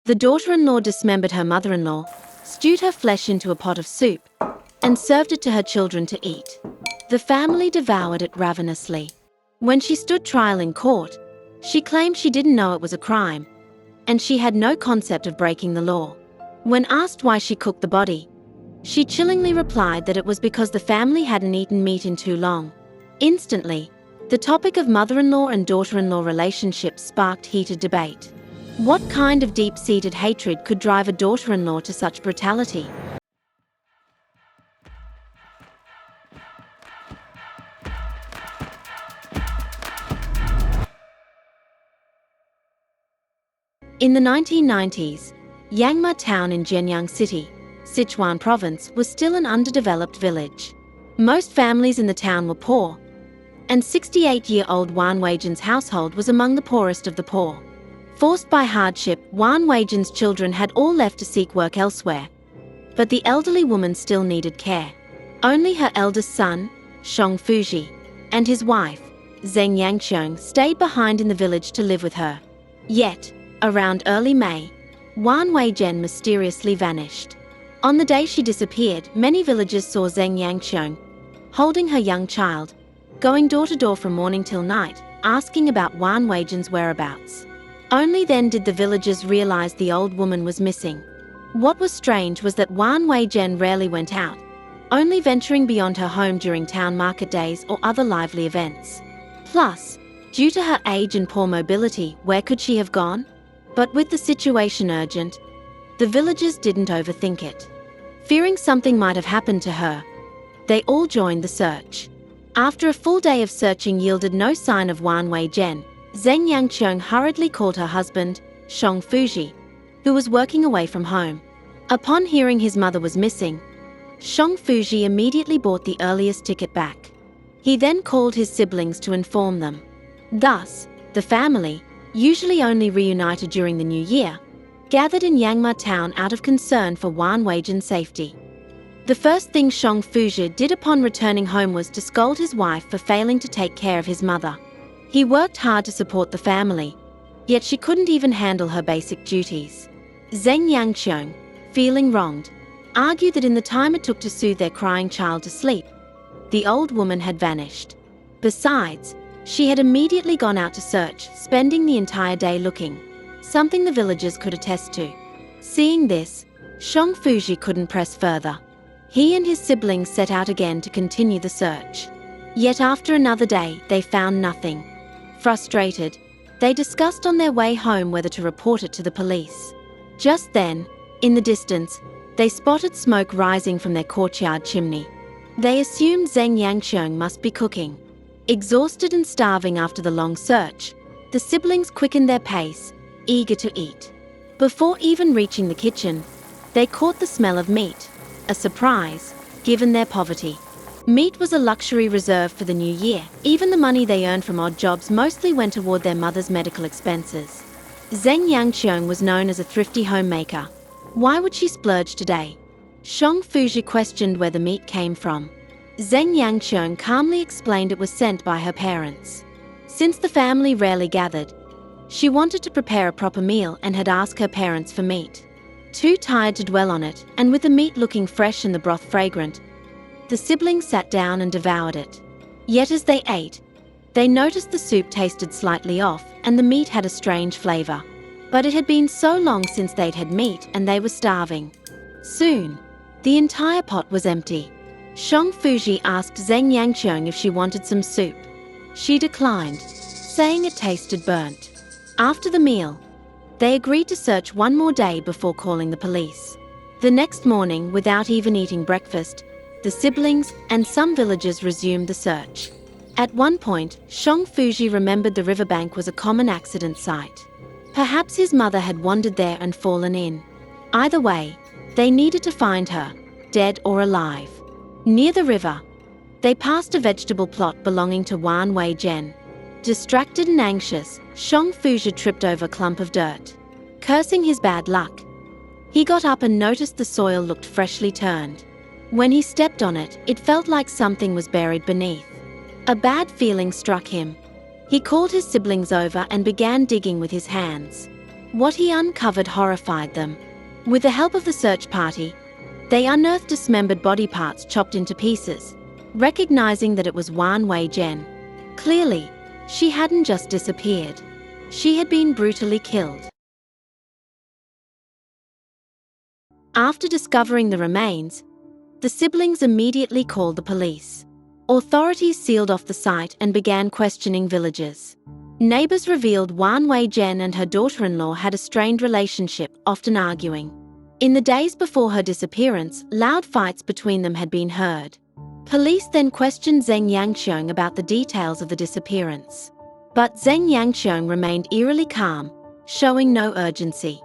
The daughter-in-law dismembered her mother-in-law, stewed her flesh into a pot of soup, and served it to her children to eat. The family devoured it ravenously. When she stood trial in court, she claimed she didn't know it was a crime, and she had no concept of breaking the law. When asked why she cooked the body, she chillingly replied that it was because the family hadn't eaten meat in too long. Instantly, the topic of mother-in-law and daughter-in-law relationships sparked heated debate. What kind of deep-seated hatred could drive a daughter-in-law to such brutality? In the 1990s, Yangma town in Zhenyang City, Sichuan province, was still an underdeveloped village. Most families in the town were poor, and 68-year-old Wan Weijian's household was among the poorest of the poor. Forced by hardship, Wan Weijian's children had all left to seek work elsewhere, but the elderly woman still needed care. Only her eldest son, Shong Fuji, and his wife, Zheng Yangqiong, stayed behind in the village to live with her. Yet, around early May, Wan Weijian mysteriously vanished. On the day she disappeared, many villagers saw Zheng Yangqiong holding her young child, going door to door from morning till night, asking about Wan Weijian's whereabouts. Only then did the villagers realize the old woman was missing. What was strange was that Wan Weijian rarely went out, only venturing beyond her home during town market days or other lively events. Plus, due to her age and poor mobility, where could she have gone? But with the situation urgent, the villagers didn't overthink it. Fearing something might have happened to her, they all joined the search. After a full day of searching yielded no sign of Wan Weijian, Zheng Yangqiong hurriedly called her husband, Shong Fuji, who was working away from home. Upon hearing his mother was missing, Shong Fuji immediately bought the earliest ticket back. He then called his siblings to inform them. Thus, the family, usually only reunited during the New Year, gathered in Yangma town out of concern for Wan Weijian's safety. The first thing Shong Fuji did upon returning home was to scold his wife for failing to take care of his mother. He worked hard to support the family, yet she couldn't even handle her basic duties. Zheng Yangqiong, feeling wronged, argued that in the time it took to soothe their crying child to sleep, the old woman had vanished. Besides, she had immediately gone out to search, spending the entire day looking, something the villagers could attest to. Seeing this, Shong Fuji couldn't press further. He and his siblings set out again to continue the search. Yet after another day, they found nothing. Frustrated, they discussed on their way home whether to report it to the police. Just then, in the distance, they spotted smoke rising from their courtyard chimney. They assumed Zheng Yangqiong must be cooking. Exhausted and starving after the long search, the siblings quickened their pace, eager to eat. Before even reaching the kitchen, they caught the smell of meat, a surprise, given their poverty. Meat was a luxury reserved for the new year. Even the money they earned from odd jobs mostly went toward their mother's medical expenses. Zheng Yangqiong was known as a thrifty homemaker. Why would she splurge today? Shong Fuji questioned where the meat came from. Zheng Yangqiong calmly explained it was sent by her parents. Since the family rarely gathered, she wanted to prepare a proper meal and had asked her parents for meat. Too tired to dwell on it, and with the meat looking fresh and the broth fragrant, the siblings sat down and devoured it. Yet as they ate, they noticed the soup tasted slightly off and the meat had a strange flavor. But it had been so long since they'd had meat and they were starving. Soon, the entire pot was empty. Shong Fuji asked Zheng Yangqiong if she wanted some soup. She declined, saying it tasted burnt. After the meal, they agreed to search one more day before calling the police. The next morning, without even eating breakfast, the siblings and some villagers resumed the search. At one point, Shong Fuji remembered the riverbank was a common accident site. Perhaps his mother had wandered there and fallen in. Either way, they needed to find her, dead or alive. Near the river, they passed a vegetable plot belonging to Wan Weijian. Distracted and anxious, Shong Fuji tripped over a clump of dirt. Cursing his bad luck, he got up and noticed the soil looked freshly turned. When he stepped on it, it felt like something was buried beneath. A bad feeling struck him. He called his siblings over and began digging with his hands. What he uncovered horrified them. With the help of the search party, they unearthed dismembered body parts chopped into pieces, recognizing that it was Wan Wei Jen. Clearly, she hadn't just disappeared. She had been brutally killed. After discovering the remains, the siblings immediately called the police. Authorities sealed off the site and began questioning villagers. Neighbors revealed Wan Wei Jen and her daughter-in-law had a strained relationship, often arguing. In the days before her disappearance, loud fights between them had been heard. Police then questioned Zheng Yangqiong about the details of the disappearance. But Zheng Yangqiong remained eerily calm, showing no urgency.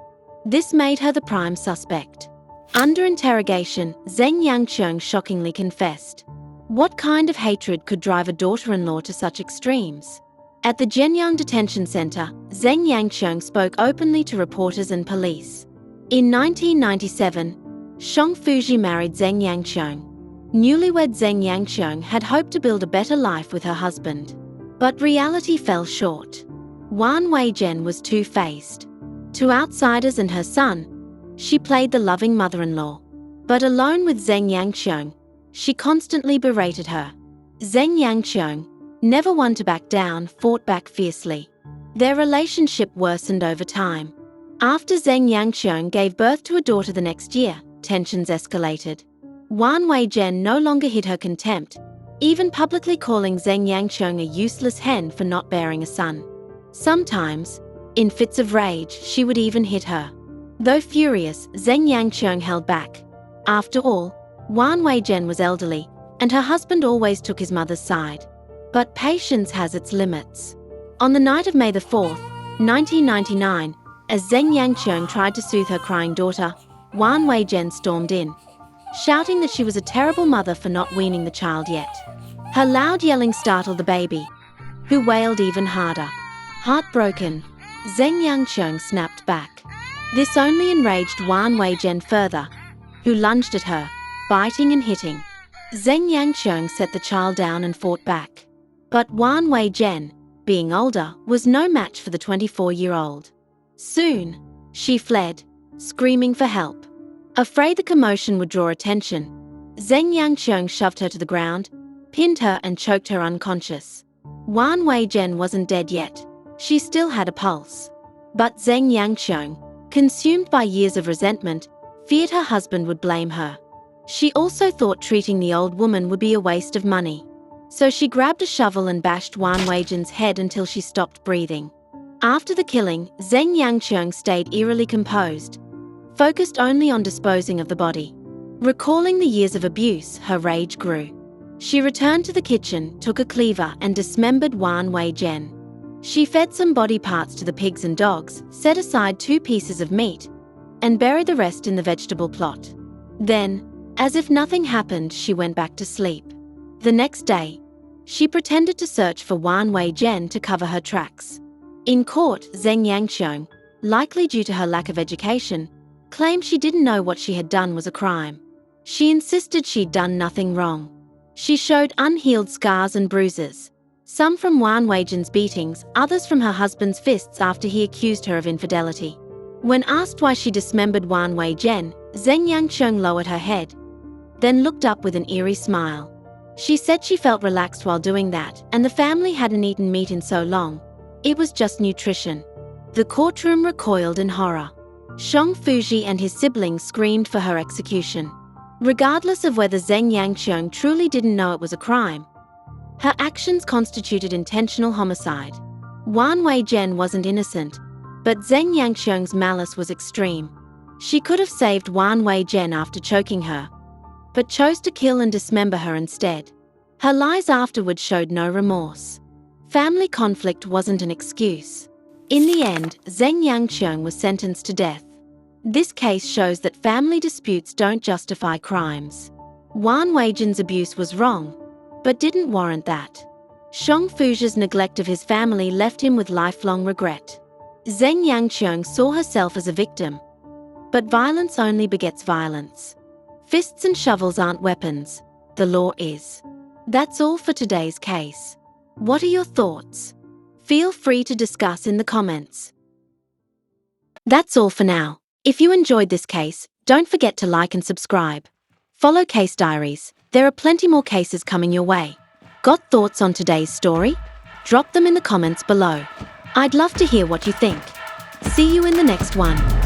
This made her the prime suspect. Under interrogation, Zheng Yangqiong shockingly confessed. What kind of hatred could drive a daughter-in-law to such extremes? At the Zhenyang Detention Center, Zheng Yangqiong spoke openly to reporters and police. In 1997, Shang Fuji married Zheng Yangqiong. Newlywed Zheng Yangqiong had hoped to build a better life with her husband. But reality fell short. Wan Wei Jen was two-faced. To outsiders and her son, she played the loving mother-in-law. But alone with Zheng Yangqiong, she constantly berated her. Zheng Yangqiong, never one to back down, fought back fiercely. Their relationship worsened over time. After Zheng Yangqiong gave birth to a daughter the next year, tensions escalated. Wan Wei Jen no longer hid her contempt, even publicly calling Zheng Yangqiong a useless hen for not bearing a son. Sometimes, in fits of rage, she would even hit her. Though furious, Zheng Yangqiong held back. After all, Wan Wei Jen was elderly, and her husband always took his mother's side. But patience has its limits. On the night of May 4, 1999, as Zheng Yangqiong tried to soothe her crying daughter, Wan Wei Jen stormed in, shouting that she was a terrible mother for not weaning the child yet. Her loud yelling startled the baby, who wailed even harder. Heartbroken, Zheng Yangqiong snapped back. This only enraged Wan Wei Jen further, who lunged at her, biting and hitting. Zheng Yangqiong set the child down and fought back. But Wan Wei Jen, being older, was no match for the 24-year-old. Soon, she fled, screaming for help. Afraid the commotion would draw attention, Zheng Yangqiong shoved her to the ground, pinned her and choked her unconscious. Wan Wei Jen wasn't dead yet. She still had a pulse. But Zheng Yangqiong, consumed by years of resentment, feared her husband would blame her. She also thought treating the old woman would be a waste of money. So she grabbed a shovel and bashed Wan Wei Jen's head until she stopped breathing. After the killing, Zheng Yangqiong stayed eerily composed, focused only on disposing of the body. Recalling the years of abuse, her rage grew. She returned to the kitchen, took a cleaver and dismembered Wan Wei Jen. She fed some body parts to the pigs and dogs, set aside 2 pieces of meat, and buried the rest in the vegetable plot. Then, as if nothing happened, she went back to sleep. The next day, she pretended to search for Wan Wei Jen to cover her tracks. In court, Zheng Yangqiong, likely due to her lack of education, claimed she didn't know what she had done was a crime. She insisted she'd done nothing wrong. She showed unhealed scars and bruises, some from Wan Wei Jen's beatings, others from her husband's fists after he accused her of infidelity. When asked why she dismembered Wan Wei Jen, Zheng Yangqiong lowered her head, then looked up with an eerie smile. She said she felt relaxed while doing that, and the family hadn't eaten meat in so long. It was just nutrition. The courtroom recoiled in horror. Shang Fuji and his siblings screamed for her execution. Regardless of whether Zheng Yangqiong truly didn't know it was a crime, her actions constituted intentional homicide. Wan Wei Jen wasn't innocent, but Zheng Yangqiong's malice was extreme. She could have saved Wan Wei Jen after choking her, but chose to kill and dismember her instead. Her lies afterward showed no remorse. Family conflict wasn't an excuse. In the end, Zheng Yangqiong was sentenced to death. This case shows that family disputes don't justify crimes. Wan Wei Jen's abuse was wrong, but didn't warrant that. Shang Fuji's neglect of his family left him with lifelong regret. Zheng Yangqiong saw herself as a victim, but violence only begets violence. Fists and shovels aren't weapons, the law is. That's all for today's case. What are your thoughts? Feel free to discuss in the comments. That's all for now. If you enjoyed this case, don't forget to like and subscribe. Follow Case Diaries. There are plenty more cases coming your way. Got thoughts on today's story? Drop them in the comments below. I'd love to hear what you think. See you in the next one.